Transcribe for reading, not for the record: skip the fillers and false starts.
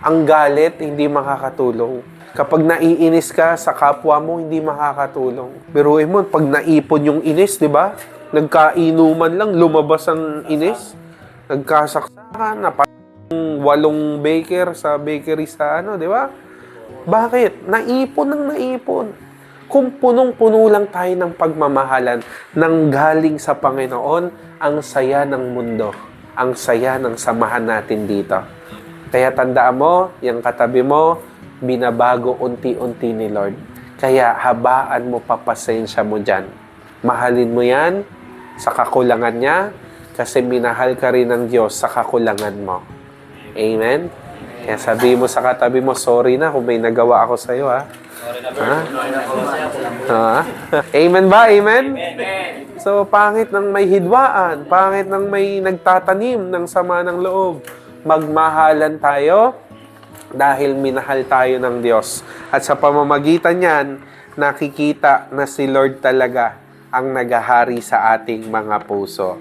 Ang galit, hindi makakatulong. Kapag naiinis ka sa kapwa mo, hindi makakatulong. Biruin mo, pag naipon yung inis, di ba? Nagkainuman lang, lumabas ang inis. Nagkasaksakan na parang 8 baker sa bakery sa di ba? Bakit? Naipon ng naipon. Kung punong-puno lang tayo ng pagmamahalan nang galing sa Panginoon, ang saya ng mundo. Ang saya ng samahan natin dito. Kaya tandaan mo, yung katabi mo, binabago unti-unti ni Lord. Kaya habaan mo papasensya mo dyan. Mahalin mo yan sa kakulangan niya kasi minahal ka rin ng Diyos sa kakulangan mo. Amen? Kaya sabi mo sa katabi mo, sorry na kung may nagawa ako sa'yo, ha? Amen ba? Amen? So, pangit ng may hidwaan, pangit ng may nagtatanim ng sama ng loob. Magmahalan tayo dahil minahal tayo ng Diyos. At sa pamamagitan niyan, nakikita na si Lord talaga ang naghahari sa ating mga puso.